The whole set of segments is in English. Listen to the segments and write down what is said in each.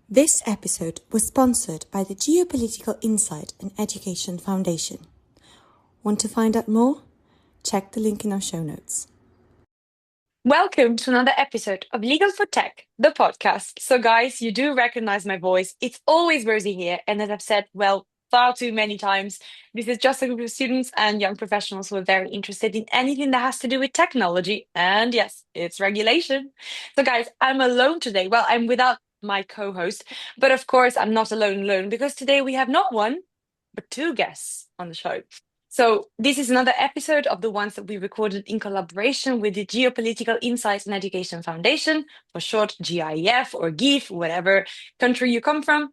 This episode was sponsored by the Geopolitical Insight and Education Foundation. Want to find out more? Check the link in our show notes. Welcome to another episode of Legal for Tech, the podcast. So, guys, you do recognize my voice. It's always Rosie here. And as I've said, far too many times, this is just a group of students and young professionals who are very interested in anything that has to do with technology. And yes, it's regulation. So, guys, I'm alone today. Well, I'm without my co host. But of course, I'm not alone because today we have not one, but two guests on the show. So this is another episode of the ones that we recorded in collaboration with the Geopolitical Insights and Education Foundation, for short GIEF or GIEF, whatever country you come from.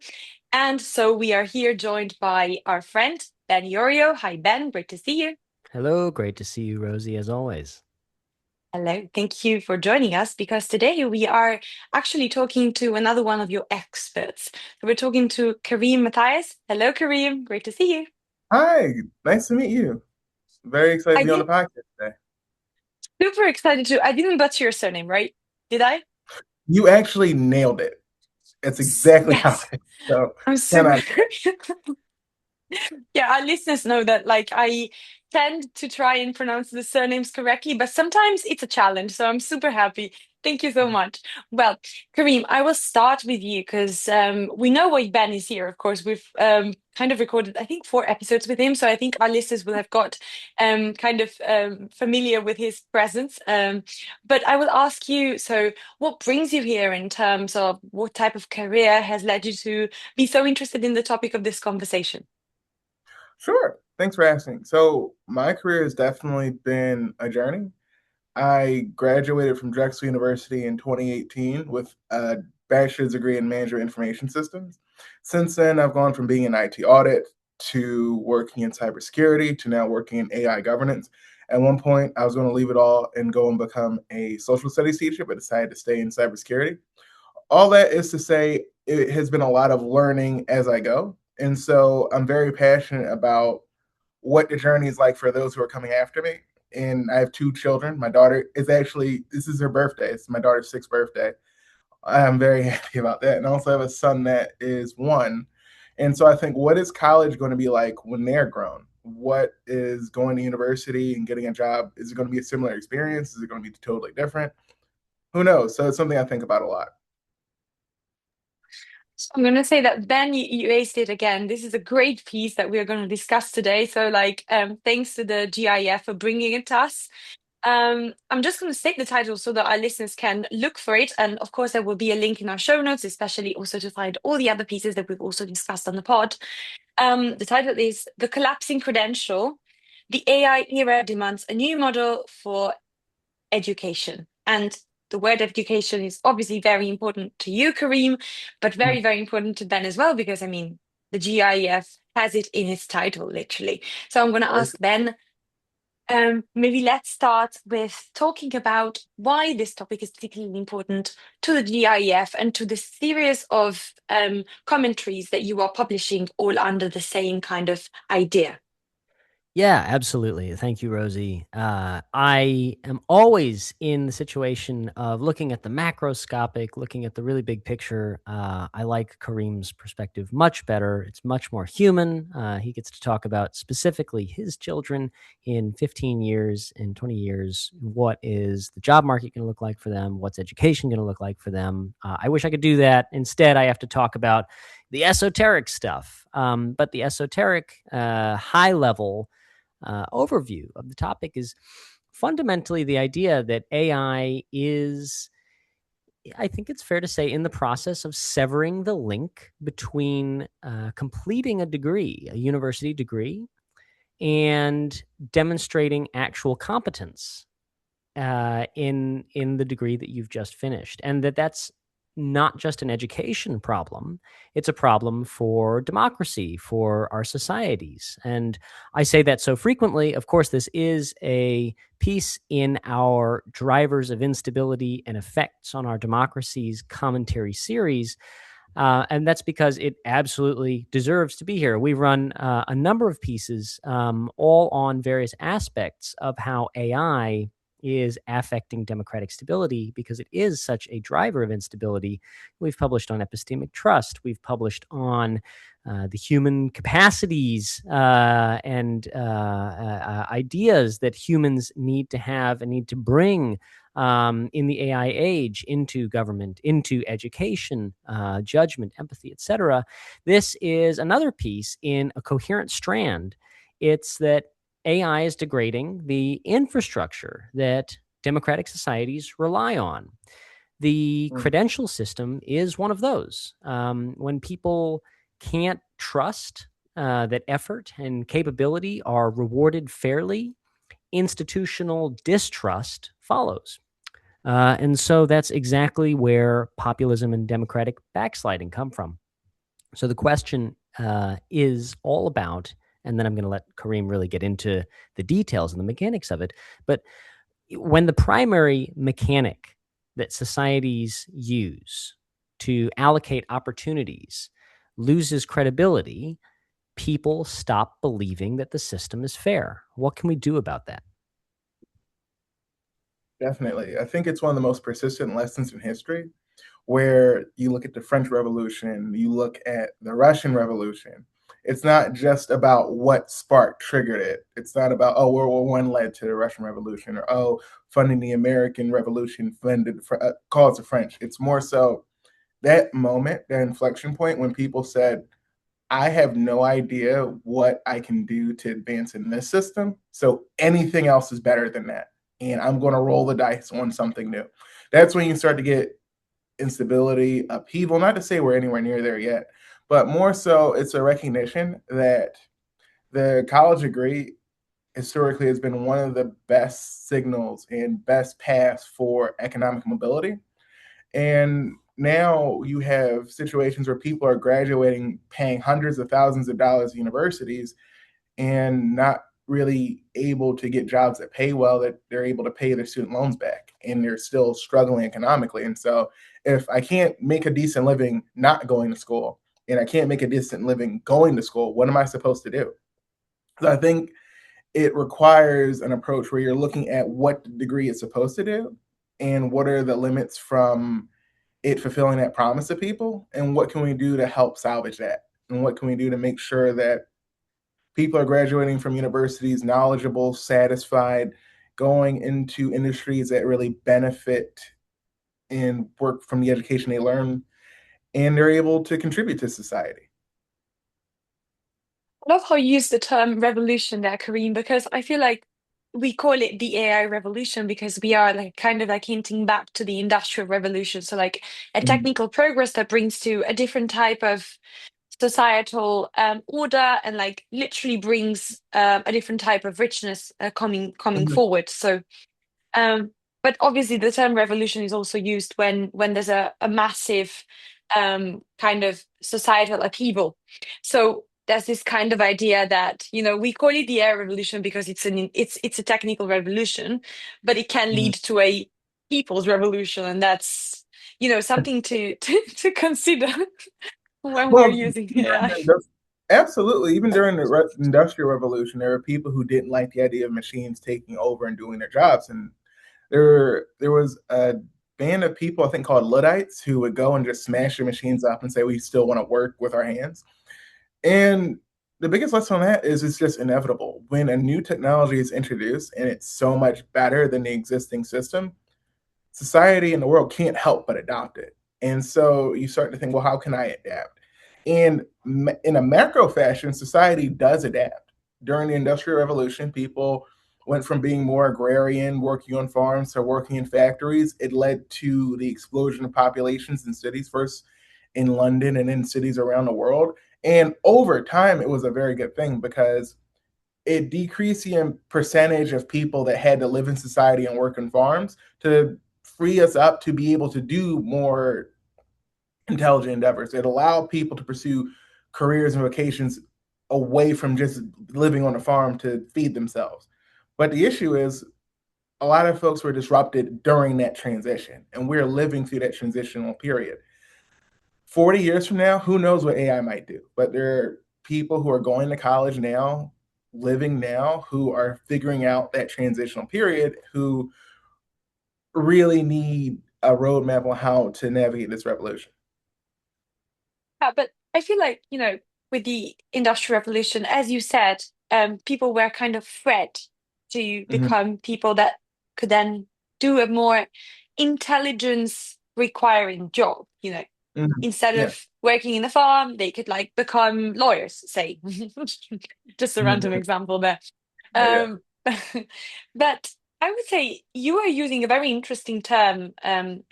And so we are here joined by our friend, Ben Iorio. Hi, Ben. Great to see you. Hello. Great to see you, Rosie, as always. Hello. Thank you for joining us because today we are actually talking to another one of your experts. So we're talking to Kareem Mathias. Hello, Kareem. Great to see you. Hi, nice to meet you. Very excited to I be on the did podcast today. super excited to. I didn't butcher your surname, right? Did I? You actually nailed it. It's exactly how Yes. it is. So, I'm 10 super. out of 10. Yeah, our listeners know that I tend to try and pronounce the surnames correctly, but sometimes it's a challenge. So I'm super happy. Thank you so much. Well, Kareem, I will start with you because we know why Ben is here. Of course, we've kind of recorded, I think, 4 episodes with him. So I think our listeners will have got familiar with his presence. But I will ask you, so what brings you here in terms of what type of career has led you to be so interested in the topic of this conversation? Sure. Thanks for asking. So, my career has definitely been a journey. I graduated from Drexel University in 2018 with a bachelor's degree in management information systems. Since then, I've gone from being in IT audit to working in cybersecurity to now working in AI governance. At one point, I was going to leave it all and go and become a social studies teacher, but decided to stay in cybersecurity. All that is to say, it has been a lot of learning as I go. And so I'm very passionate about what the journey is like for those who are coming after me. And I have two children. My daughter is actually, this is her birthday. It's my daughter's sixth birthday. I'm very happy about that. And I also have a son that is one. And so I think, what is college going to be like when they're grown? What is going to university and getting a job? Is it going to be a similar experience? Is it going to be totally different? Who knows? So it's something I think about a lot. So I'm going to say that Ben, you aced it again. This is a great piece that we are going to discuss today. So, thanks to the GIF for bringing it to us. I'm just going to state the title so that our listeners can look for it. And of course, there will be a link in our show notes, especially also to find all the other pieces that we've also discussed on the pod. The title is The Collapsing Credential. The AI era demands a new model for education. And the word education is obviously very important to you, Kareem, but very, very important to Ben as well, because I mean, the GIEF has it in its title, literally. So I'm going to ask Ben, maybe let's start with talking about why this topic is particularly important to the GIEF and to the series of commentaries that you are publishing all under the same kind of idea. Yeah, absolutely. Thank you, Rosie. I am always in the situation of looking at the macroscopic, looking at the really big picture. I like Kareem's perspective much better. It's much more human. He gets to talk about specifically his children in 15 years, in 20 years. What is the job market going to look like for them? What's education going to look like for them? I wish I could do that. Instead, I have to talk about the esoteric stuff. But the esoteric, high level, overview of the topic is fundamentally the idea that AI is, I think it's fair to say, in the process of severing the link between completing a degree, a university degree, and demonstrating actual competence in the degree that you've just finished, and that's not just an education problem. It's a problem for democracy, for our societies. And I say that so frequently. Of course, this is a piece in our Drivers of Instability and Effects on Our Democracies commentary series. And that's because it absolutely deserves to be here. We run a number of pieces, all on various aspects of how AI is affecting democratic stability because it is such a driver of instability. We've published on epistemic trust. We've published on the human capacities and ideas that humans need to have and need to bring in the AI age into government, into education, judgment, empathy, etc. This is another piece in a coherent strand. It's that AI is degrading the infrastructure that democratic societies rely on. The credential system is one of those. When people can't trust that effort and capability are rewarded fairly, institutional distrust follows. And so that's exactly where populism and democratic backsliding come from. So the question is all about, and then I'm going to let Kareem really get into the details and the mechanics of it. But when the primary mechanic that societies use to allocate opportunities loses credibility, people stop believing that the system is fair. What can we do about that? Definitely. I think it's one of the most persistent lessons in history, where you look at the French Revolution, you look at the Russian Revolution. It's not just about what spark triggered it. It's not about, oh, World War I led to the Russian Revolution, or, oh, funding the American Revolution funded caused the French. It's more so that moment, that inflection point when people said, I have no idea what I can do to advance in this system, so anything else is better than that. And I'm going to roll the dice on something new. That's when you start to get instability, upheaval. Not to say we're anywhere near there yet, but more so it's a recognition that the college degree historically has been one of the best signals and best paths for economic mobility. And now you have situations where people are graduating, paying hundreds of thousands of dollars at universities and not really able to get jobs that pay well, that they're able to pay their student loans back, and they're still struggling economically. And so if I can't make a decent living not going to school, and I can't make a decent living going to school, what am I supposed to do? So I think it requires an approach where you're looking at what the degree is supposed to do and what are the limits from it fulfilling that promise to people, and what can we do to help salvage that, and what can we do to make sure that people are graduating from universities knowledgeable, satisfied, going into industries that really benefit and work from the education they learn, and they're able to contribute to society. I love how you use the term revolution there, Kareem, because I feel like we call it the AI revolution because we are like kind of like hinting back to the industrial revolution. So like a technical progress that brings to a different type of societal order and like literally brings a different type of richness coming Mhm. forward. So um, but obviously, the term revolution is also used when there's a massive kind of societal upheaval. So there's this kind of idea that we call it the air revolution because it's a technical revolution, but it can Mhm. lead to a people's revolution, and that's something to consider when we're Well, using even AI. absolutely. Even during the Industrial Revolution, there were people who didn't like the idea of machines taking over and doing their jobs. And there was a band of people, I think, called Luddites, who would go and just smash their machines up and say, we still want to work with our hands. And the biggest lesson on that is it's just inevitable. When a new technology is introduced and it's so much better than the existing system, society and the world can't help but adopt it. And so you start to think, well, how can I adapt? And in a macro fashion, society does adapt. During the Industrial Revolution, people went from being more agrarian, working on farms, to working in factories. It led to the explosion of populations in cities, first in London and in cities around the world. And over time, it was a very good thing because it decreased the percentage of people that had to live in society and work in farms to free us up to be able to do more intelligent endeavors. It allowed people to pursue careers and vocations away from just living on a farm to feed themselves. But the issue is a lot of folks were disrupted during that transition, and we're living through that transitional period. 40 years from now, who knows what AI might do? But there are people who are going to college now, living now, who are figuring out that transitional period, who really need a roadmap on how to navigate this revolution. Yeah, but I feel like, with the Industrial Revolution, as you said, people were kind of fed to Mhm, become people that could then do a more intelligence requiring job, mhm. instead Yeah. of working in a farm, they could like become lawyers, say. Just a random Mhm. example there. Yeah. Um, but I would say you are using a very interesting term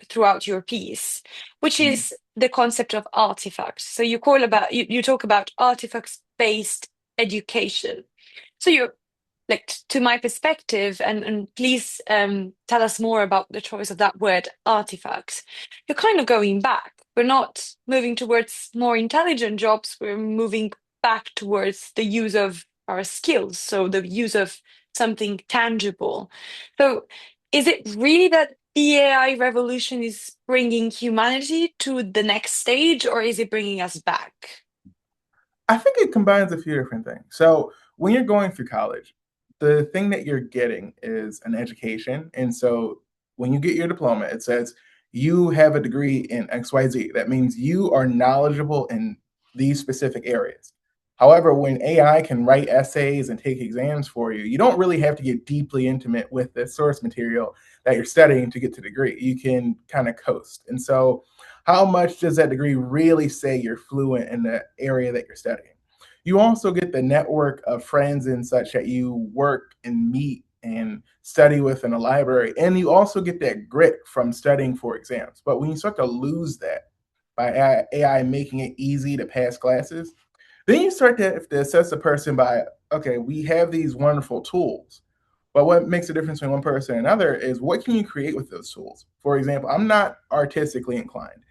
throughout your piece, which Mhm. is the concept of artifacts. So you talk about artifacts-based education. So you're like to my perspective, and please tell us more about the choice of that word artifacts. You're kind of going back. We're not moving towards more intelligent jobs. We're moving back towards the use of our skills. So the use of something tangible. So is it really that the AI revolution is bringing humanity to the next stage, or is it bringing us back? I think it combines a few different things. So when you're going through college, the thing that you're getting is an education. And so when you get your diploma, it says you have a degree in XYZ. That means you are knowledgeable in these specific areas. However, when AI can write essays and take exams for you, you don't really have to get deeply intimate with the source material that you're studying to get to the degree. You can kind of coast. And so how much does that degree really say you're fluent in the area that you're studying? You also get the network of friends and such that you work and meet and study with in a library. And you also get that grit from studying for exams. But when you start to lose that by AI making it easy to pass classes, then you start to have to assess a person by, okay, we have these wonderful tools. But what makes a difference between one person and another is what can you create with those tools? For example, I'm not artistically inclined.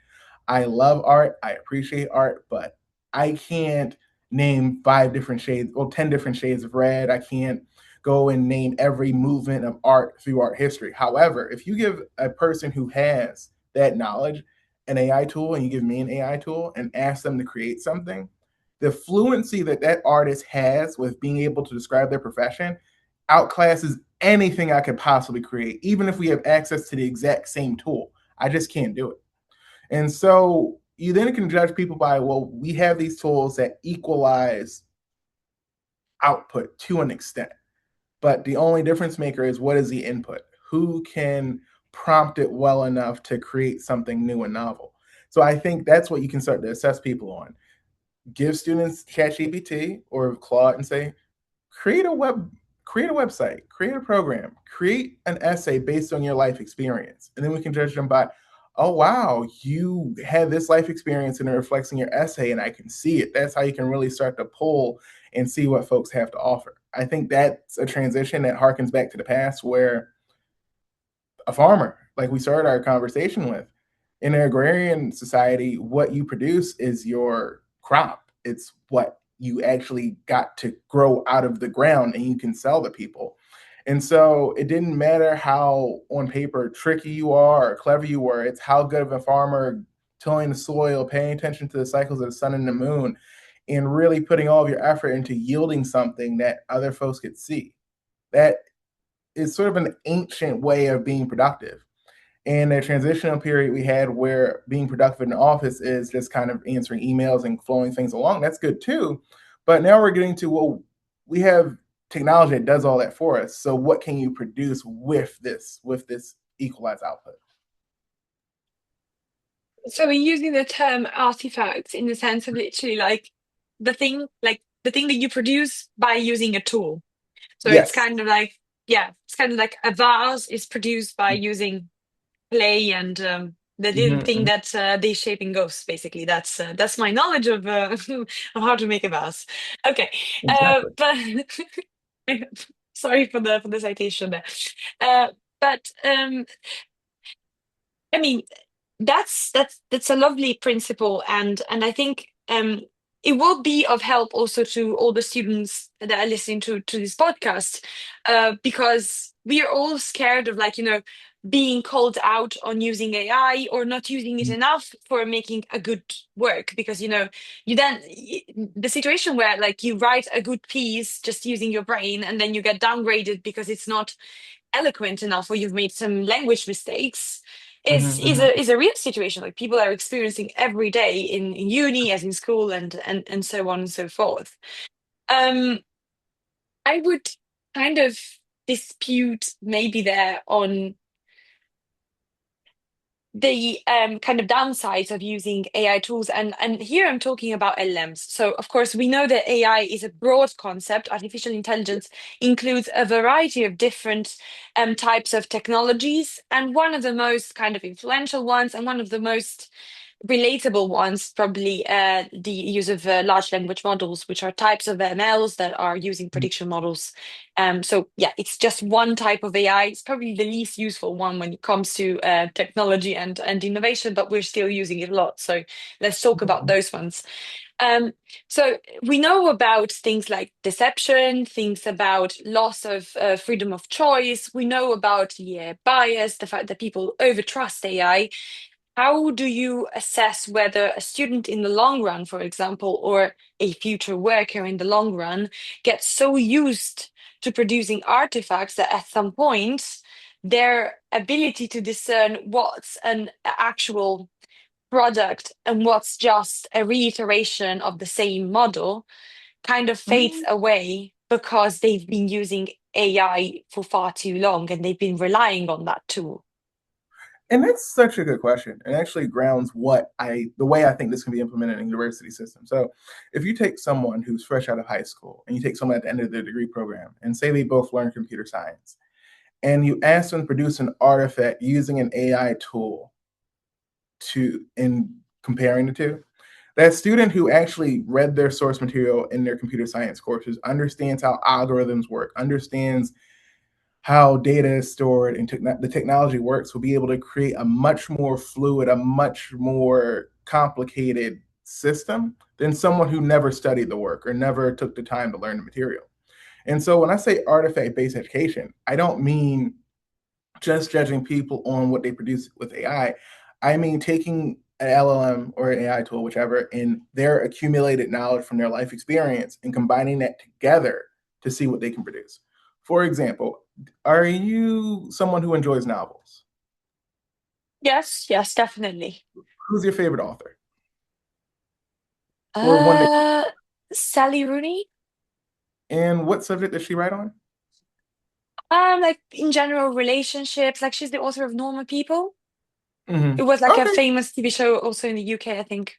I love art, I appreciate art, but I can't name 5 different shades, well, 10 different shades of red. I can't go and name every movement of art through art history. However, if you give a person who has that knowledge an AI tool and you give me an AI tool and ask them to create something, the fluency that that artist has with being able to describe their profession outclasses anything I could possibly create, even if we have access to the exact same tool. I just can't do it. And so you then can judge people by, well, we have these tools that equalize output to an extent. But the only difference maker is what is the input? Who can prompt it well enough to create something new and novel? So I think that's what you can start to assess people on. Give students ChatGPT or Claude and say, create a website, create a program, create an essay based on your life experience, and then we can judge them by, oh wow, you had this life experience and it reflects in your essay and I can see it. That's how you can really start to pull and see what folks have to offer. I think that's a transition that harkens back to the past where a farmer, like we started our conversation with. In an agrarian society, what you produce is your crop. It's what you actually got to grow out of the ground and you can sell to people. And so it didn't matter how on paper tricky you are or clever you were, it's how good of a farmer tilling the soil, paying attention to the cycles of the sun and the moon, and really putting all of your effort into yielding something that other folks could see. That is sort of an ancient way of being productive. And the transitional period we had where being productive in the office is just kind of answering emails and flowing things along. That's good too. But now we're getting to, well, we have technology that does all that for us. So what can you produce with this equalized output? So we're using the term artifacts in the sense of literally like the thing that you produce by using a tool. So it's Yes. kind of like, yeah, it's kind of like a vase is produced by using clay and the little thing Mm-hmm. that the shaping goes. Basically, that's my knowledge of of how to make a vase. Okay, Exactly. but sorry for the citation there. Uh, but I mean, that's a lovely principle, and I think it will be of help also to all the students that are listening to this podcast, because we are all scared of like being called out on using AI or not using it enough for making a good work, because you then the situation where like you write a good piece just using your brain and then you get downgraded because it's not eloquent enough or you've made some language mistakes Mm-hmm. is a real situation, like people are experiencing every day in uni as in school and so on and so forth. um I would kind of dispute maybe there on the kind of downsides of using AI tools. And here I'm talking about LLMs. So, of course, we know that AI is a broad concept. Artificial intelligence includes a variety of different types of technologies. And one of the most kind of influential ones and one of the most relatable ones, probably the use of large language models, which are types of MLs that are using prediction models. So yeah, it's just one type of AI. It's probably the least useful one when it comes to technology and innovation, but we're still using it a lot. So let's talk about those ones. Um, so we know about things like deception, things about loss of freedom of choice. We know about bias, the fact that people overtrust AI. How do you assess whether a student in the long run, for example, or a future worker in the long run gets so used to producing artifacts that at some point their ability to discern what's an actual product and what's just a reiteration of the same model kind of fades Mm-hmm. away because they've been using AI for far too long and they've been relying on that tool? And that's such a good question, and actually grounds the way I think this can be implemented in university system. So, if you take someone who's fresh out of high school and you take someone at the end of their degree program, and say they both learn computer science, and you ask them to produce an artifact using an AI tool in comparing the two, that student who actually read their source material in their computer science courses understands how algorithms work, understands how data is stored and the technology works, will be able to create a much more fluid, a much more complicated system than someone who never studied the work or never took the time to learn the material. And so when I say artifact-based education, I don't mean just judging people on what they produce with AI. I mean taking an LLM or an AI tool, whichever, and their accumulated knowledge from their life experience and combining that together to see what they can produce. For example, are you someone who enjoys novels? Yes, yes, definitely. Who's your favorite author? Or one that, Uh, Sally Rooney. and what subject does she write on? Like in general, relationships. Like she's the author of Normal People. It Mm-hmm. was like a Okay. famous TV show also in the UK, I think.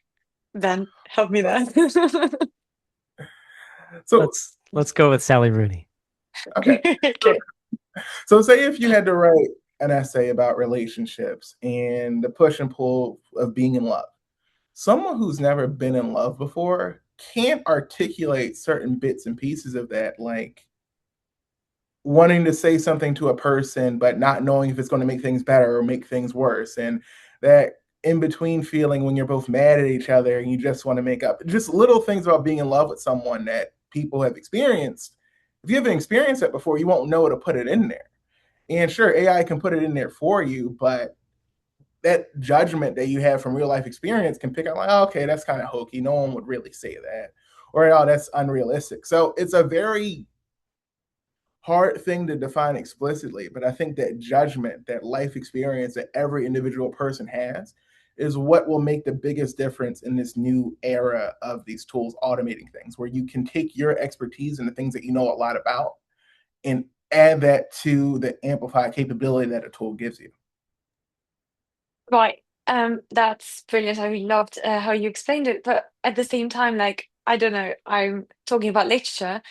Then help me there. So, Let's go with Sally Rooney. okay. Okay. So say if you had to write an essay about relationships and the push and pull of being in love, someone who's never been in love before can't articulate certain bits and pieces of that, like wanting to say something to a person, but not knowing if it's going to make things better or make things worse. And that in between feeling when you're both mad at each other and you just want to make up, just little things about being in love with someone that people have experienced. If you haven't experienced that before, you won't know to put it in there. And sure, AI can put it in there for you, but that judgment that you have from real life experience can pick up like, oh, okay, that's kind of hokey. No one would really say that. Or, oh, that's unrealistic. So it's a very hard thing to define explicitly, but I think that judgment, that life experience that every individual person has is what will make the biggest difference in this new era of these tools automating things, where you can take your expertise and the things that you know a lot about and add that to the amplified capability that a tool gives you. Right. That's brilliant. I really loved how you explained it. But at the same time, like, I don't know, I'm talking about literature.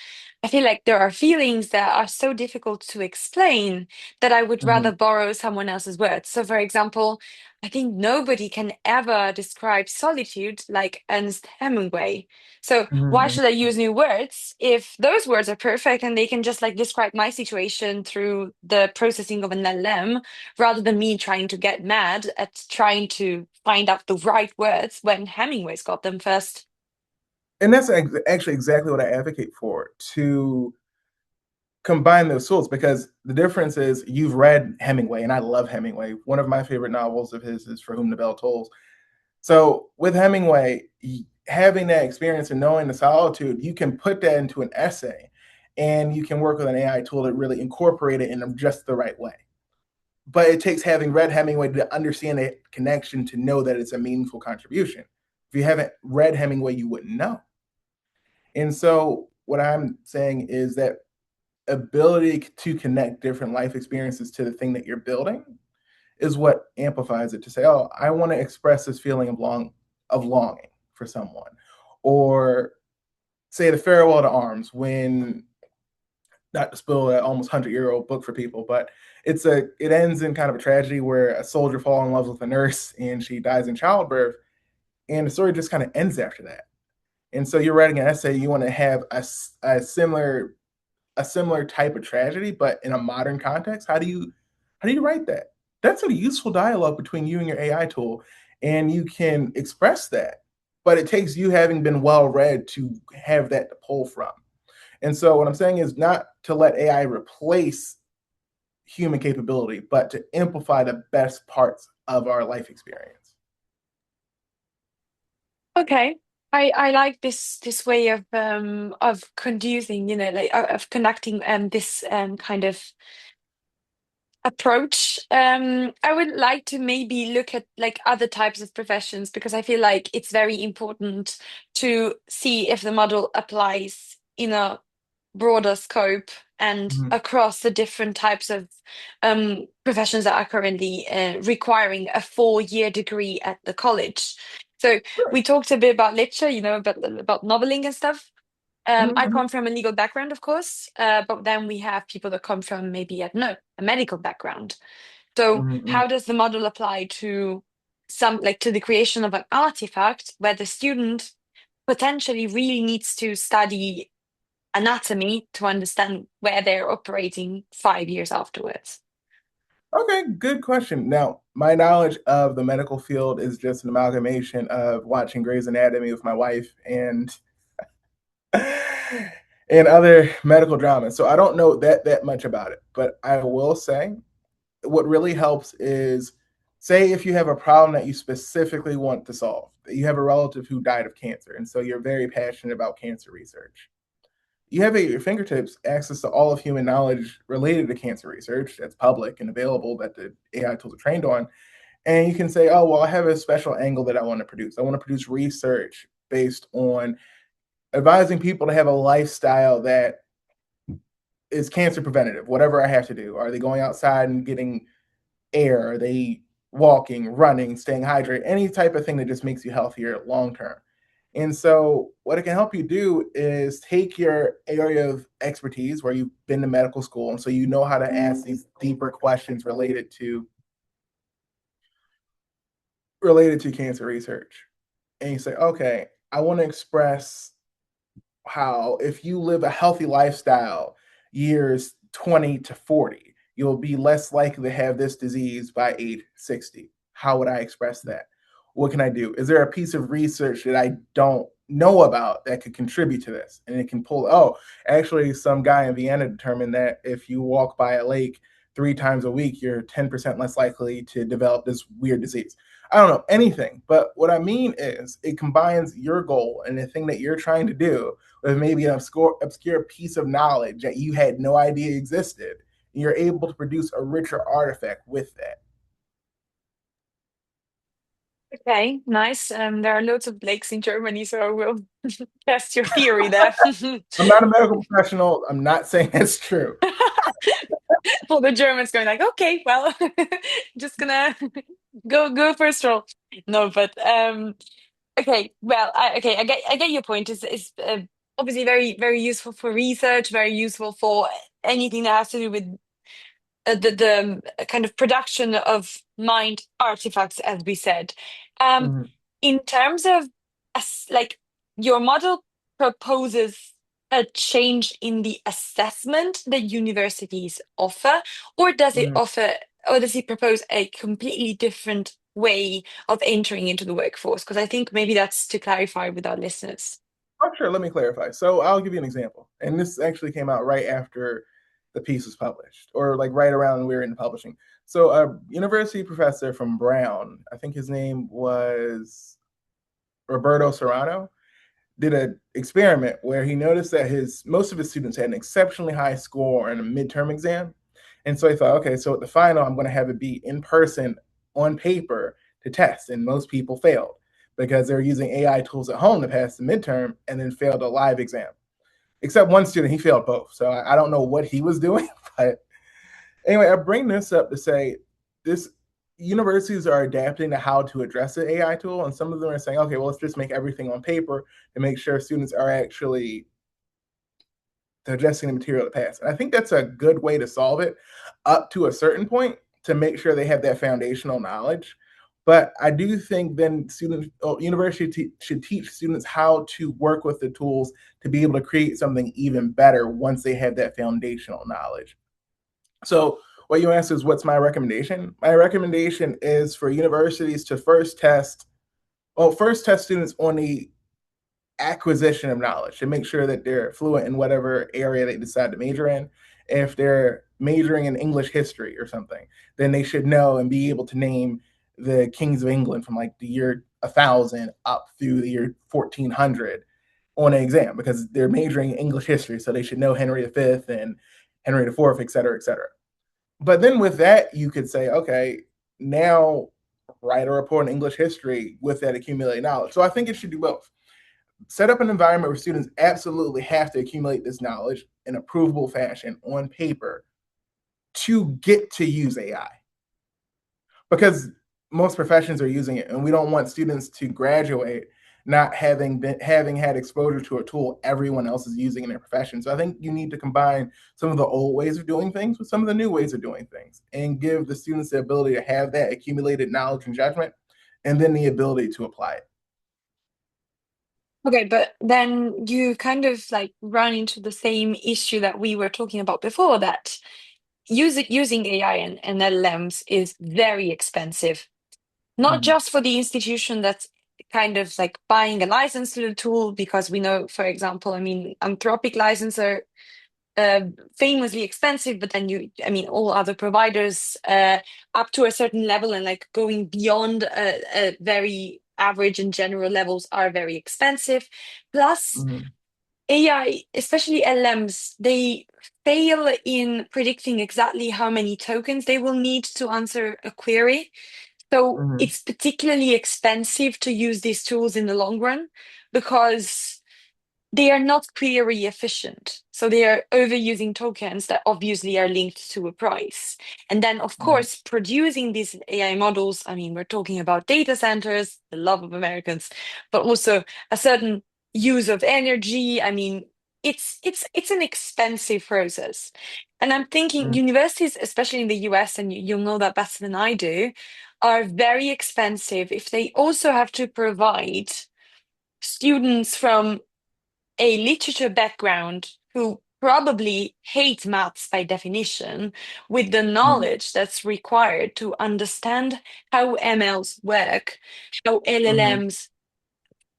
I feel like there are feelings that are so difficult to explain that I would Mm-hmm. rather borrow someone else's words. So, for example, I think nobody can ever describe solitude like Ernest Hemingway. So, why Mm-hmm. should I use new words if those words are perfect and they can just like describe my situation through the processing of an LM rather than me trying to get mad at trying to find out the right words when Hemingway's got them first? And that's actually exactly what I advocate for, to combine those tools, because the difference is you've read Hemingway, and I love Hemingway. One of my favorite novels of his is For Whom the Bell Tolls. So with Hemingway, having that experience and knowing the solitude, you can put that into an essay. and you can work with an AI tool to really incorporate it in just the right way. But it takes having read Hemingway to understand the connection to know that it's a meaningful contribution. If you haven't read Hemingway, you wouldn't know. And so what I'm saying is that ability to connect different life experiences to the thing that you're building is what amplifies it to say, oh, I want to express this feeling of longing for someone. Or say the farewell to arms, when, not to spill an almost 100-year-old book for people, but it ends in kind of a tragedy where a soldier falls in love with a nurse and she dies in childbirth, and the story just kind of ends after that. And so you're writing an essay, you want to have a similar type of tragedy, but in a modern context. How do you write that? That's a useful dialogue between you and your AI tool, and you can express that. But it takes you having been well read to have that to pull from. And so what I'm saying is not to let AI replace human capability, but to amplify the best parts of our life experience. Okay. I like this way of conducing, like of conducting this kind of approach. I would like to maybe look at like other types of professions, because I feel like it's very important to see if the model applies in a broader scope and across the different types of professions that are currently requiring a 4-year degree at the college. So we talked a bit about literature, about noveling and stuff. I come from a legal background, of course, but then we have people that come from maybe, I don't know, a medical background. So how does the model apply to to the creation of an artifact where the student potentially really needs to study anatomy to understand where they're operating 5 years afterwards? Okay, good question. Now, my knowledge of the medical field is just an amalgamation of watching Grey's Anatomy with my wife and other medical dramas. So I don't know that much about it. But I will say what really helps is, say if you have a problem that you specifically want to solve, that you have a relative who died of cancer, and so you're very passionate about cancer research. You have at your fingertips access to all of human knowledge related to cancer research that's public and available that the AI tools are trained on. And you can say, oh, well, I have a special angle that I want to produce. I want to produce research based on advising people to have a lifestyle that is cancer preventative, whatever I have to do. Are they going outside and getting air? Are they walking, running, staying hydrated? Any type of thing that just makes you healthier long term. And so what it can help you do is take your area of expertise where you've been to medical school, and so you know how to ask these deeper questions related to cancer research. And you say, okay, I want to express how if you live a healthy lifestyle years 20 to 40, you'll be less likely to have this disease by age 60. How would I express that? What can I do? Is there a piece of research that I don't know about that could contribute to this? And it can pull, oh, actually, some guy in Vienna determined that if you walk by a lake 3 times a week, you're 10% less likely to develop this weird disease. I don't know, anything. But what I mean is it combines your goal and the thing that you're trying to do with maybe an obscure piece of knowledge that you had no idea existed. And you're able to produce a richer artifact with that. Okay, nice. There are loads of lakes in Germany, so I will test your theory there. I'm not a medical professional. I'm not saying that's true. Well, the Germans going like, okay, well, just gonna go for a stroll. No, but okay, well, I get your point. Is obviously very very useful for research, very useful for anything that has to do with the kind of production of mind artifacts, as we said. Um, in terms of like your model proposes a change in the assessment that universities offer, or does it offer, or does it propose a completely different way of entering into the workforce? Because I think maybe that's to clarify with our listeners. Oh, sure. Let me clarify. So I'll give you an example. And this actually came out right after the piece was published, or like right around when we were in publishing. So a university professor from Brown, I think his name was Roberto Serrano, did an experiment where he noticed that most of his students had an exceptionally high score on a midterm exam. And so he thought, okay, so at the final, I'm going to have it be in person on paper to test. And most people failed because they were using AI tools at home to pass the midterm and then failed a live exam. Except one student, he failed both. So I don't know what he was doing. But anyway, I bring this up to say this universities are adapting to how to address the AI tool. And some of them are saying, okay, well, let's just make everything on paper to make sure students are actually digesting the material to pass. And I think that's a good way to solve it up to a certain point to make sure they have that foundational knowledge. But I do think then university should teach students how to work with the tools to be able to create something even better once they have that foundational knowledge. So what you asked is, what's my recommendation? My recommendation is for universities to first test students on the acquisition of knowledge to make sure that they're fluent in whatever area they decide to major in. If they're majoring in English history or something, then they should know and be able to name the kings of England from like the year 1000 up through the year 1400 on an exam because they're majoring in English history. So they should know Henry V and Henry IV, et cetera, et cetera. But then with that, you could say, okay, now write a report on English history with that accumulated knowledge. So I think it should do both. Set up an environment where students absolutely have to accumulate this knowledge in a provable fashion on paper to get to use AI. Because most professions are using it, and we don't want students to graduate not having had exposure to a tool everyone else is using in their profession. So I think you need to combine some of the old ways of doing things with some of the new ways of doing things and give the students the ability to have that accumulated knowledge and judgment, and then the ability to apply it. Okay, but then you kind of like run into the same issue that we were talking about before, that using AI and LLMs is very expensive. Not just for the institution that's kind of like buying a license to the tool, because we know, for example, I mean, Anthropic licenses are famously expensive, but then all other providers up to a certain level and like going beyond a very average and general levels are very expensive. Plus, AI, especially LMs, they fail in predicting exactly how many tokens they will need to answer a query. So it's particularly expensive to use these tools in the long run because they are not query efficient. So they are overusing tokens that obviously are linked to a price. And then, of course, producing these AI models, I mean, we're talking about data centers, the love of Americans, but also a certain use of energy. I mean, it's an expensive process. And I'm thinking universities, especially in the US, and you'll know that better than I do, are very expensive if they also have to provide students from a literature background who probably hate maths by definition with the knowledge that's required to understand how MLs work, how LLMs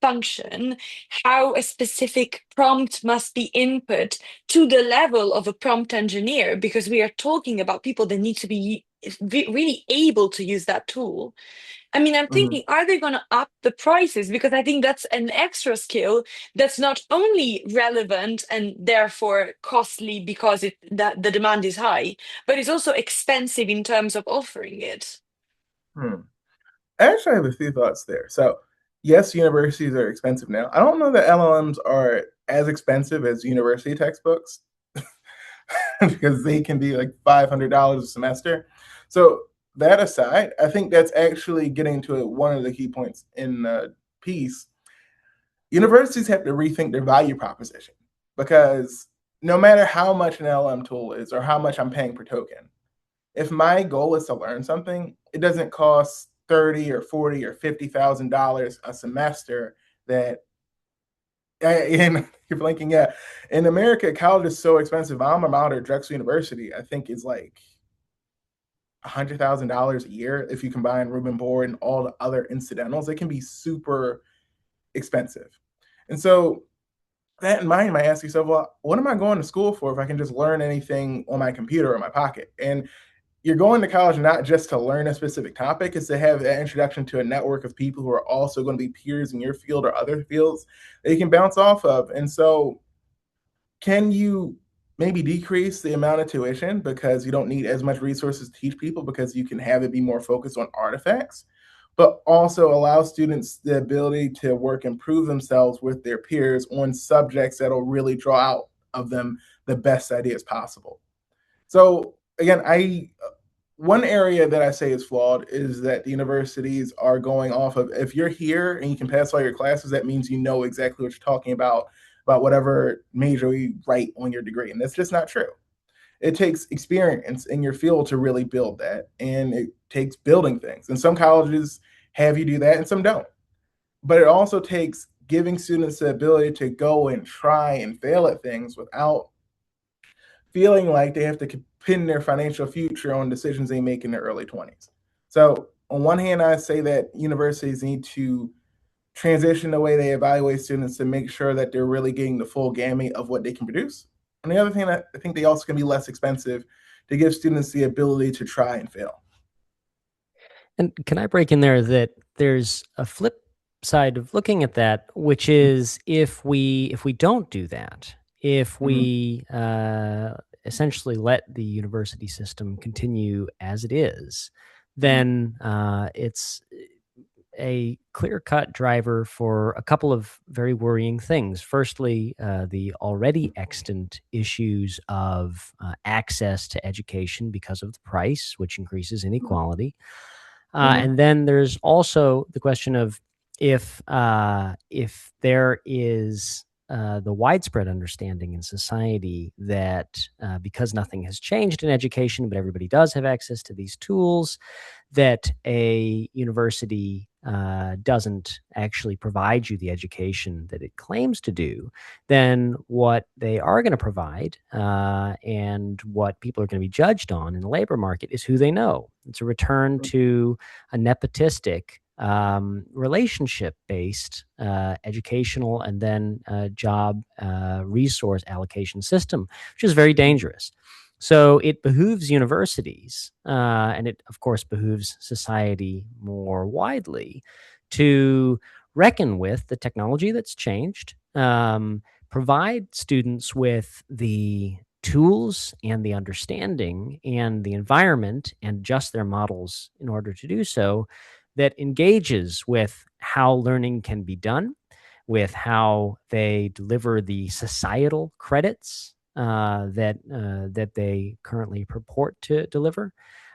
function, how a specific prompt must be input to the level of a prompt engineer, because we are talking about people that need to be really able to use that tool. I mean, I'm thinking, are they going to up the prices? Because I think that's an extra skill that's not only relevant and therefore costly because that the demand is high, but it's also expensive in terms of offering it. I actually have a few thoughts there. So, yes, universities are expensive now. I don't know that LLMs are as expensive as university textbooks because they can be like $500 a semester. So, that aside, I think that's actually getting to one of the key points in the piece. Universities have to rethink their value proposition because no matter how much an LLM tool is or how much I'm paying per token, if my goal is to learn something, it doesn't cost $30 or $40 or $50,000 a semester. That and you're blinking, yeah. In America, college is so expensive. Alma mater, Drexel University, I think is like $100,000 a year if you combine room and board and all the other incidentals. It can be super expensive, and so that in mind, you might ask yourself, well, what am I going to school for if I can just learn anything on my computer or my pocket? And you're going to college not just to learn a specific topic, it's to have an introduction to a network of people who are also going to be peers in your field or other fields that you can bounce off of. And so can you maybe decrease the amount of tuition because you don't need as much resources to teach people because you can have it be more focused on artifacts, but also allow students the ability to work and prove themselves with their peers on subjects that'll really draw out of them the best ideas possible. So again, one area that I say is flawed is that the universities are going off of, if you're here and you can pass all your classes, that means you know exactly what you're talking about whatever major you write on your degree. And that's just not true. It takes experience in your field to really build that. And it takes building things. And some colleges have you do that and some don't. But it also takes giving students the ability to go and try and fail at things without feeling like they have to pin their financial future on decisions they make in their early 20s. So on one hand, I say that universities need to transition the way they evaluate students to make sure that they're really getting the full gamut of what they can produce. And the other thing, I think they also can be less expensive to give students the ability to try and fail. And can I break in there that there's a flip side of looking at that, which is if we don't do that, if we essentially let the university system continue as it is, then it's a clear-cut driver for a couple of very worrying things. Firstly, the already extant issues of access to education because of the price, which increases inequality. And then there's also the question of if there is the widespread understanding in society that because nothing has changed in education, but everybody does have access to these tools, that a university doesn't actually provide you the education that it claims to do, then what they are going to provide and what people are going to be judged on in the labor market is who they know. It's a return to a nepotistic relationship-based educational and then job resource allocation system, which is very dangerous. So it behooves universities, and it, of course, behooves society more widely to reckon with the technology that's changed, provide students with the tools and the understanding and the environment and adjust their models in order to do so that engages with how learning can be done, with how they deliver the societal credits that they currently purport to deliver,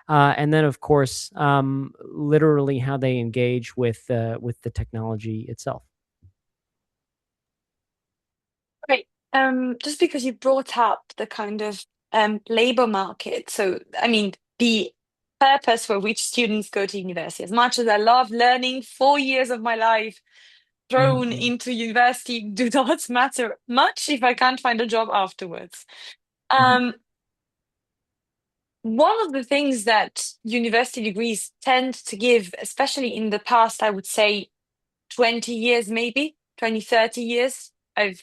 and then, of course, literally how they engage with the technology itself. Right. Just because you brought up the kind of labor market, so I mean the purpose for which students go to university. As much as I love learning, 4 years of my life thrown into university do not matter much if I can't find a job afterwards. One of the things that university degrees tend to give, especially in the past, I would say 20 years, maybe 20, 30 years. I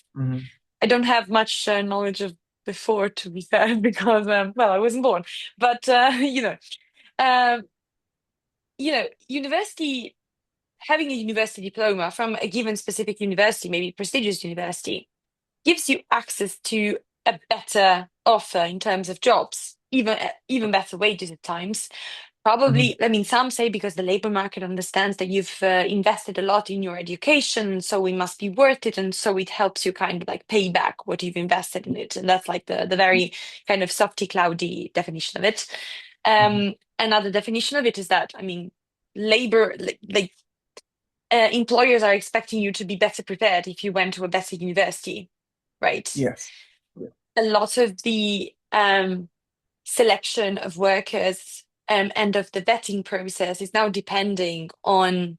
don't have much knowledge of before, to be fair, because, well, I wasn't born. But, university, having a university diploma from a given specific university, maybe prestigious university, gives you access to a better offer in terms of jobs, even better wages at times. Probably, I mean, some say because the labor market understands that you've invested a lot in your education, so it must be worth it, and so it helps you kind of like pay back what you've invested in it, and that's like the very kind of softy, cloudy definition of it. Another definition of it is that, I mean, labor, employers are expecting you to be better prepared if you went to a better university, right? Yes. A lot of the selection of workers and of the vetting process is now depending on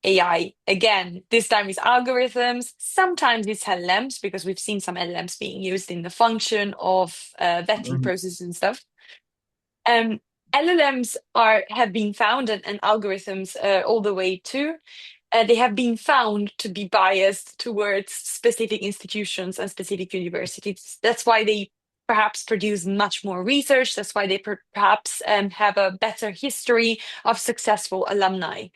AI. Again, this time it's algorithms. Sometimes it's LLMs because we've seen some LLMs being used in the function of vetting processes and stuff. LLMs have been found, and algorithms all the way too. They have been found to be biased towards specific institutions and specific universities. That's why they perhaps produce much more research. That's why they perhaps have a better history of successful alumni.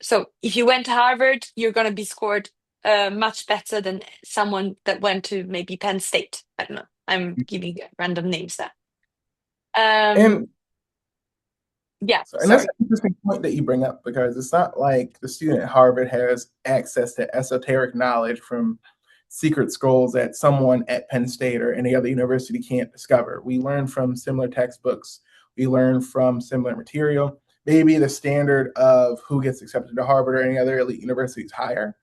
So if you went to Harvard, you're going to be scored much better than someone that went to maybe Penn State. I don't know. I'm giving random names there. And Yeah, and that's sorry. an interesting point that you bring up, because it's not like the student at Harvard has access to esoteric knowledge from secret scrolls that someone at Penn State or any other university can't discover. We learn from similar textbooks. We learn from similar material. Maybe the standard of who gets accepted to Harvard or any other elite university is higher,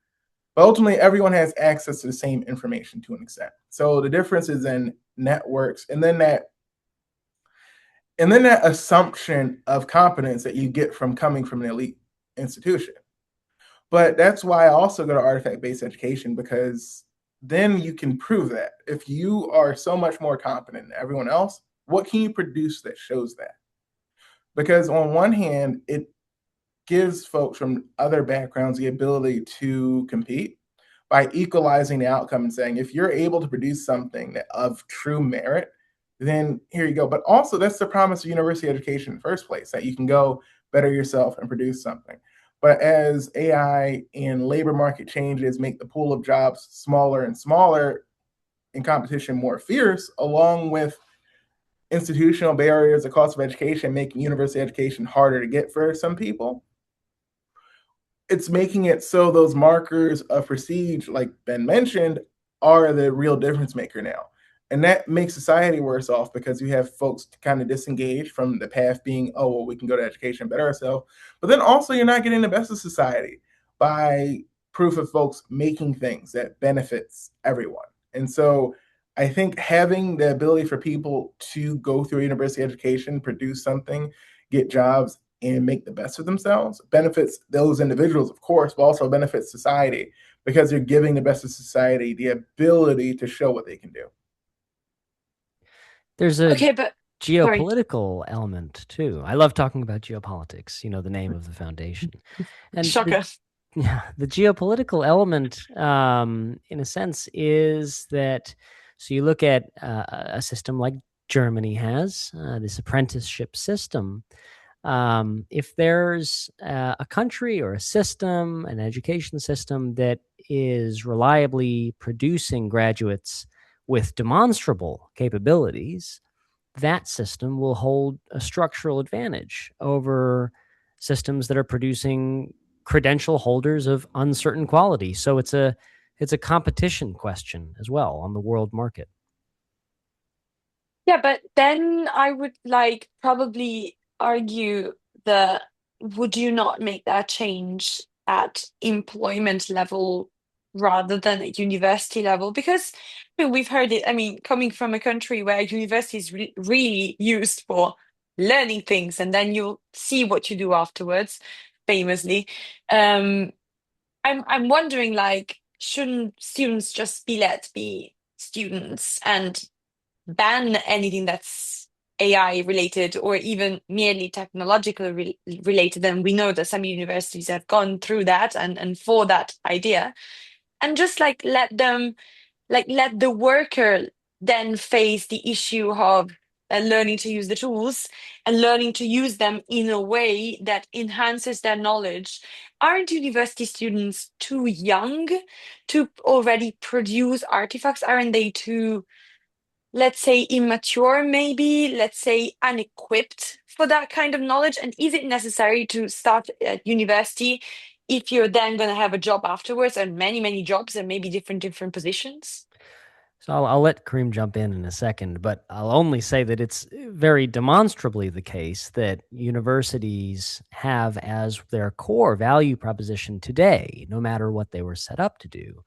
but ultimately everyone has access to the same information to an extent. So the difference is in networks, and then that assumption of competence that you get from coming from an elite institution. But that's why I also go to artifact-based education, because then you can prove that. If you are so much more competent than everyone else, what can you produce that shows that? Because on one hand, it gives folks from other backgrounds the ability to compete by equalizing the outcome and saying, if you're able to produce something that of true merit, then here you go. But also, that's the promise of university education in the first place, that you can go better yourself and produce something. But as AI and labor market changes make the pool of jobs smaller and smaller and competition more fierce, along with institutional barriers, the cost of education making university education harder to get for some people, it's making it so those markers of prestige, like Ben mentioned, are the real difference maker now. And that makes society worse off, because you have folks kind of disengaged from the path being, oh, well, we can go to education and better ourselves. But then also, you're not getting the best of society by proof of folks making things that benefits everyone. And so I think having the ability for people to go through university education, produce something, get jobs, and make the best of themselves benefits those individuals, of course, but also benefits society, because you're giving the best of society the ability to show what they can do. There's a Okay, but sorry. geopolitical element too. I love talking about geopolitics, the name of the foundation. And Shocker. the geopolitical element, in a sense, is that, so you look at a system like Germany has, this apprenticeship system. If there's a country or a system, an education system that is reliably producing graduates with demonstrable capabilities, that system will hold a structural advantage over systems that are producing credential holders of uncertain quality. So it's a competition question as well on the world market. Yeah, but then I would probably argue that would you not make that change at employment level rather than at university level? Because we've heard it. I mean, coming from a country where university is really used for learning things, and then you'll see what you do afterwards, famously. I'm wondering, shouldn't students just be let be students and ban anything that's AI related or even merely technological related? And we know that some universities have gone through that and for that idea, and just let the worker then face the issue of learning to use the tools and learning to use them in a way that enhances their knowledge. Aren't university students too young to already produce artifacts? Aren't they too, let's say, immature, maybe, let's say, unequipped for that kind of knowledge? And is it necessary to start at university if you're then going to have a job afterwards, and many jobs and maybe different positions? So I'll let Kareem jump in a second, but I'll only say that it's very demonstrably the case that universities have as their core value proposition today, no matter what they were set up to do,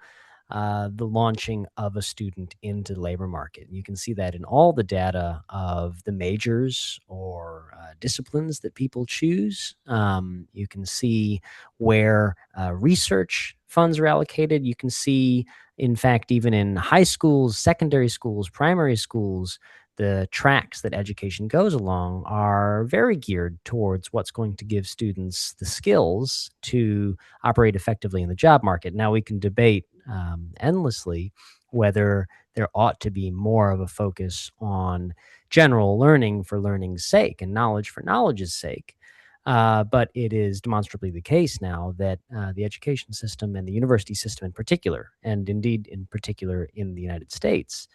the launching of a student into the labor market. You can see that in all the data of the majors or disciplines that people choose. You can see where research funds are allocated. You can see, in fact, even in high schools, secondary schools, primary schools, the tracks that education goes along are very geared towards what's going to give students the skills to operate effectively in the job market. Now, we can debate endlessly whether there ought to be more of a focus on general learning for learning's sake and knowledge for knowledge's sake. But it is demonstrably the case now that the education system and the university system in particular, and indeed in particular in the United States,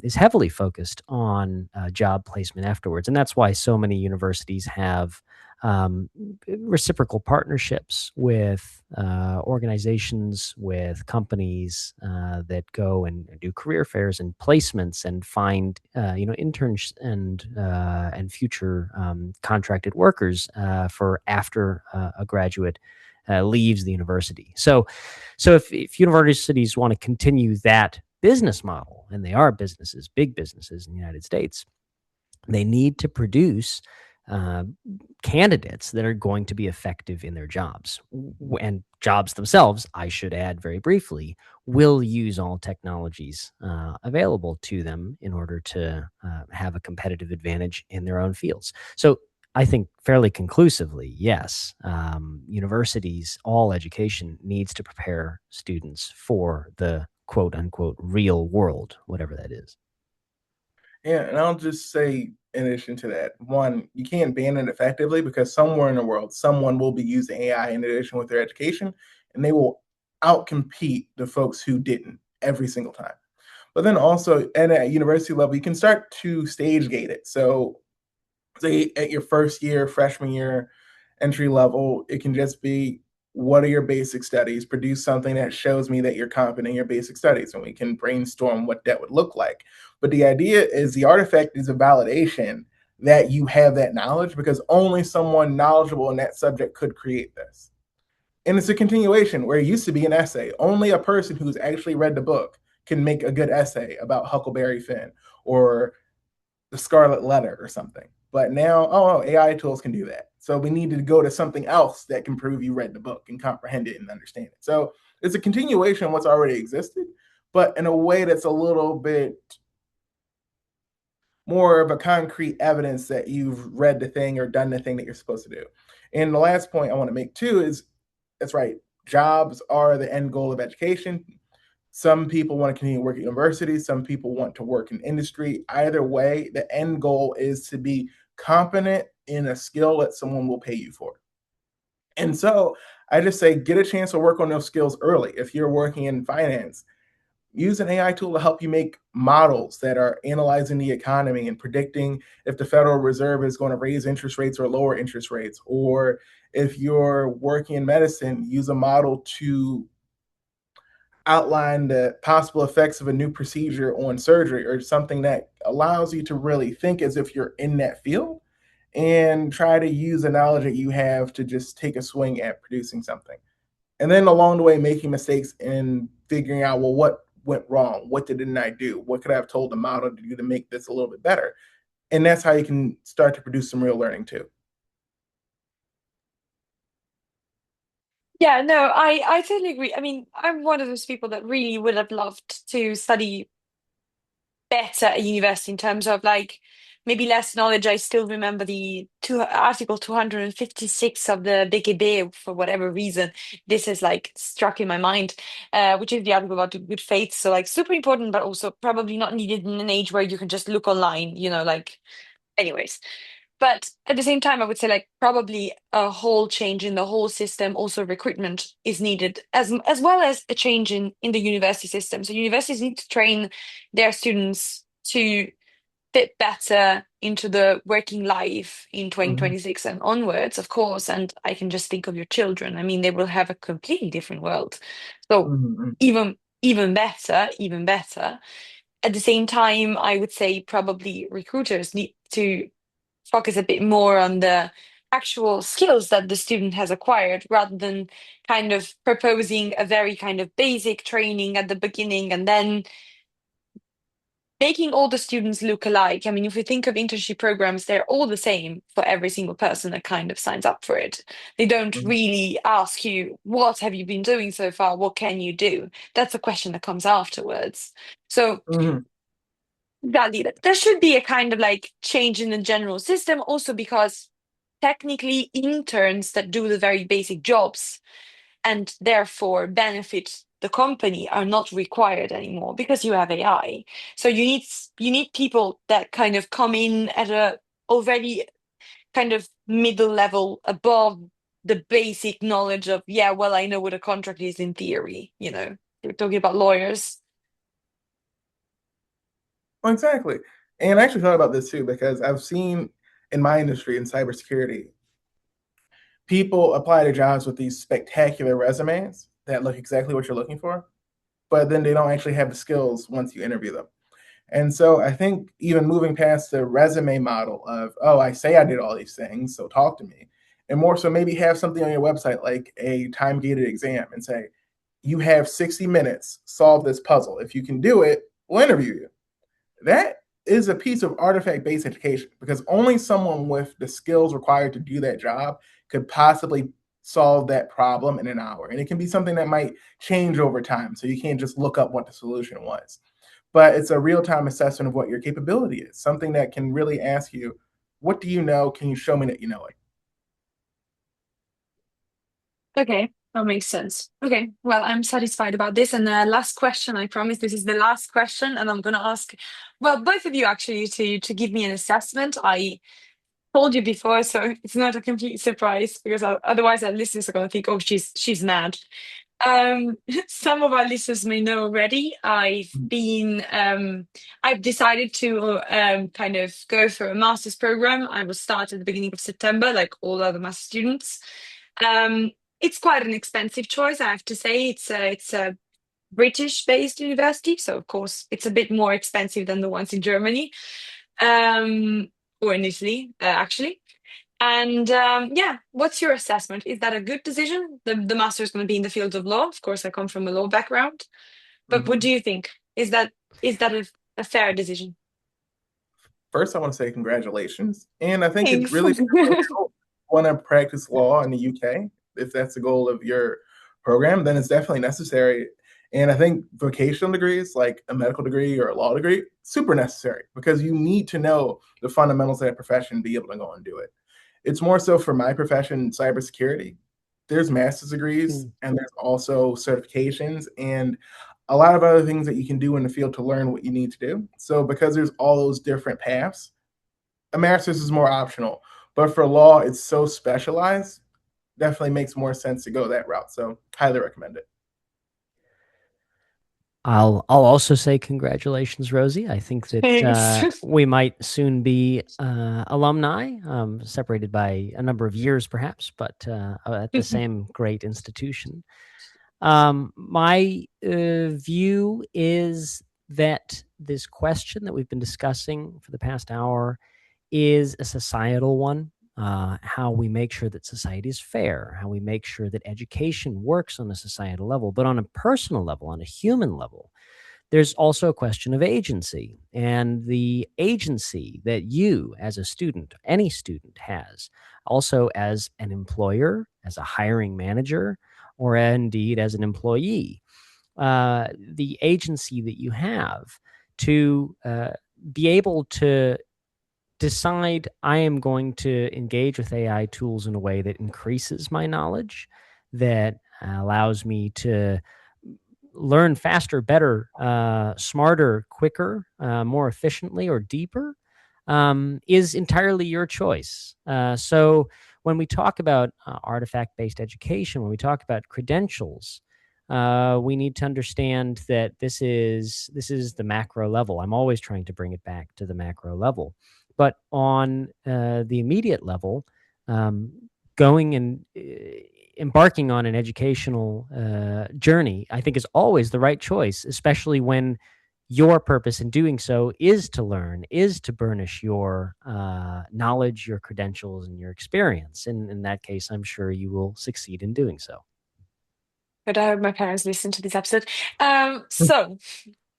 is heavily focused on job placement afterwards. And that's why so many universities have reciprocal partnerships with organizations, with companies that go and do career fairs and placements and find interns and future contracted workers for after a graduate leaves the university. So if universities want to continue that business model, and they are businesses, big businesses in the United States, they need to produce candidates that are going to be effective in their jobs. And jobs themselves, I should add very briefly, will use all technologies available to them in order to have a competitive advantage in their own fields. So I think fairly conclusively, yes, universities, all education needs to prepare students for the quote unquote real world, whatever that is. Yeah, and I'll just say, in addition to that, one, you can't ban it effectively because somewhere in the world, someone will be using AI in addition with their education, and they will outcompete the folks who didn't every single time. But then also, at a university level, you can start to stage gate it. So, say at your first year, freshman year, entry level, it can just be, what are your basic studies? Produce something that shows me that you're competent in your basic studies, and we can brainstorm what that would look like. But the idea is the artifact is a validation that you have that knowledge, because only someone knowledgeable in that subject could create this. And it's a continuation where it used to be an essay. Only a person who's actually read the book can make a good essay about Huckleberry Finn or the Scarlet Letter or something. But now, AI tools can do that. So we need to go to something else that can prove you read the book and comprehend it and understand it. So it's a continuation of what's already existed, but in a way that's a little bit more of a concrete evidence that you've read the thing or done the thing that you're supposed to do. And the last point I want to make too is, that's right, jobs are the end goal of education. Some people want to continue to work at universities. Some people want to work in industry. Either way, the end goal is to be competent in a skill that someone will pay you for. And so I just say, get a chance to work on those skills early. If you're working in finance, use an AI tool to help you make models that are analyzing the economy and predicting if the Federal Reserve is going to raise interest rates or lower interest rates. Or if you're working in medicine, use a model to outline the possible effects of a new procedure on surgery, or something that allows you to really think as if you're in that field and try to use the knowledge that you have to just take a swing at producing something. And then along the way, making mistakes and figuring out, well, what went wrong? What didn't I do? What could I have told the model to do to make this a little bit better? And that's how you can start to produce some real learning too. Yeah, no, I totally agree. I mean, I'm one of those people that really would have loved to study better at university in terms of like maybe less knowledge. I still remember the article 256 of the BGB for whatever reason. This is like struck in my mind, which is the article about the good faith. So like super important, but also probably not needed in an age where you can just look online, like anyways. But at the same time, I would say like probably a whole change in the whole system. Also, recruitment is needed as well as a change in the university system. So universities need to train their students to fit better into the working life in 2026 and onwards, of course. And I can just think of your children. I mean, they will have a completely different world. So even better, even better. At the same time, I would say probably recruiters need to focus a bit more on the actual skills that the student has acquired rather than kind of proposing a very kind of basic training at the beginning and then making all the students look alike. I mean, if we think of internship programs, they're all the same for every single person that kind of signs up for it. They don't really ask you, what have you been doing so far? What can you do? That's a question that comes afterwards. So exactly. There should be a kind of like change in the general system, also because technically interns that do the very basic jobs and therefore benefit the company are not required anymore because you have AI. So you need people that kind of come in at a already kind of middle level above the basic knowledge of, yeah, well, I know what a contract is in theory, We're talking about lawyers. Well, exactly. And I actually thought about this too, because I've seen in my industry in cybersecurity, people apply to jobs with these spectacular resumes that look exactly what you're looking for, but then they don't actually have the skills once you interview them. And so I think even moving past the resume model of, oh, I say I did all these things, so talk to me, and more so maybe have something on your website like a time gated exam and say, you have 60 minutes, solve this puzzle. If you can do it, we'll interview you. That is a piece of artifact based education, because only someone with the skills required to do that job could possibly solve that problem in an hour. And it can be something that might change over time. So you can't just look up what the solution was. But it's a real time assessment of what your capability is, something that can really ask you, what do you know? Can you show me that you know it? Okay, that makes sense. Okay, well, I'm satisfied about this. And the last question, I promise this is the last question, and I'm going to ask, well, both of you actually to give me an assessment. I told you before, so it's not a complete surprise because otherwise our listeners are going to think, oh, she's mad. Some of our listeners may know already. I've decided to kind of go for a master's program. I will start at the beginning of September, like all other master students. Um, it's quite an expensive choice, I have to say. It's a British-based university, so of course it's a bit more expensive than the ones in Germany, or in Italy, actually. And yeah, what's your assessment? Is that a good decision? The master is going to be in the field of law. Of course, I come from a law background. But what Mhm. do you think? Is that a fair decision? First, I want to say congratulations. And I think it Thanks. really want to practice law in the UK. If that's the goal of your program, then it's definitely necessary. And I think vocational degrees, like a medical degree or a law degree, super necessary, because you need to know the fundamentals of that profession to be able to go and do it. It's more so for my profession, cybersecurity. There's master's degrees and there's also certifications and a lot of other things that you can do in the field to learn what you need to do. So because there's all those different paths, a master's is more optional. But for law, it's so specialized, definitely makes more sense to go that route. So highly recommend it. I'll also say congratulations, Rosie. I think Thanks. that we might soon be alumni, separated by a number of years, perhaps, but at the same great institution. My view is that this question that we've been discussing for the past hour is a societal one. How we make sure that society is fair, how we make sure that education works on a societal level, but on a personal level, on a human level. There's also a question of agency, and the agency that you, as a student, any student, has, also as an employer, as a hiring manager, or indeed as an employee. The agency that you have to be able to decide, I am going to engage with AI tools in a way that increases my knowledge, that allows me to learn faster, better, smarter, quicker, more efficiently, or deeper, is entirely your choice. So when we talk about artifact-based education, when we talk about credentials, we need to understand that this is the macro level. I'm always trying to bring it back to the macro level. But on the immediate level, going and embarking on an educational journey, I think, is always the right choice, especially when your purpose in doing so is to learn, is to burnish your knowledge, your credentials, and your experience. And in that case, I'm sure you will succeed in doing so. But I hope my parents listen to this episode. So,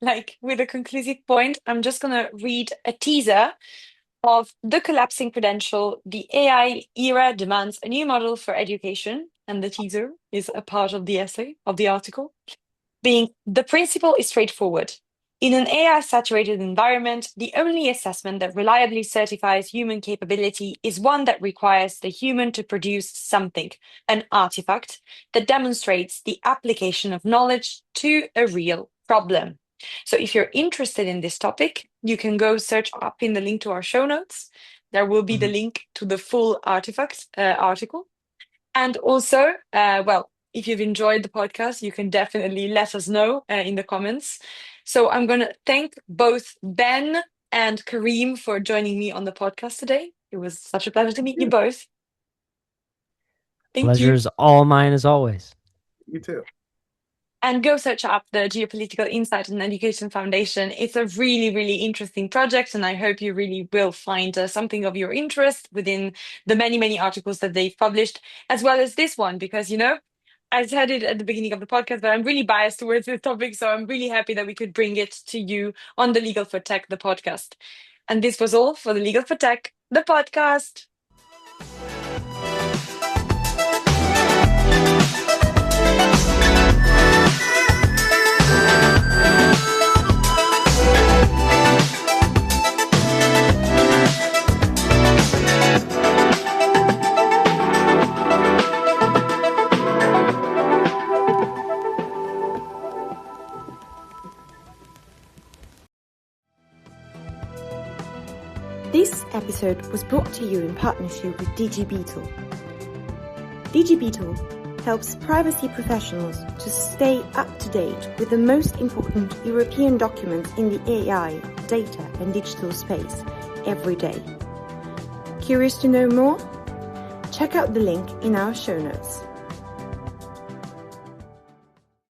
like with a conclusive point, I'm just gonna read a teaser of The Collapsing Credential: The AI Era Demands a New Model for Education. And the teaser is a part of the essay, of the article, being: the principle is straightforward. In an AI-saturated environment, the only assessment that reliably certifies human capability is one that requires the human to produce something, an artifact, that demonstrates the application of knowledge to a real problem. So if you're interested in this topic, you can go search up in the link to our show notes. There will be the link to the full artifact article. And also, if you've enjoyed the podcast, you can definitely let us know in the comments. So I'm going to thank both Ben and Kareem for joining me on the podcast today. It was such a pleasure to meet you both. Thank you. Pleasure's all mine as always. You too. And go search up the Geopolitical Insight and Education Foundation. It's a really, really interesting project, and I hope you really will find something of your interest within the many, many articles that they've published, as well as this one, because, I said it at the beginning of the podcast, but I'm really biased towards this topic, so I'm really happy that we could bring it to you on the Legal for Tech, the podcast. And this was all for the Legal for Tech, the podcast. This episode was brought to you in partnership with DG Beetle. DG Beetle helps privacy professionals to stay up to date with the most important European documents in the AI, data and digital space every day. Curious to know more? Check out the link in our show notes.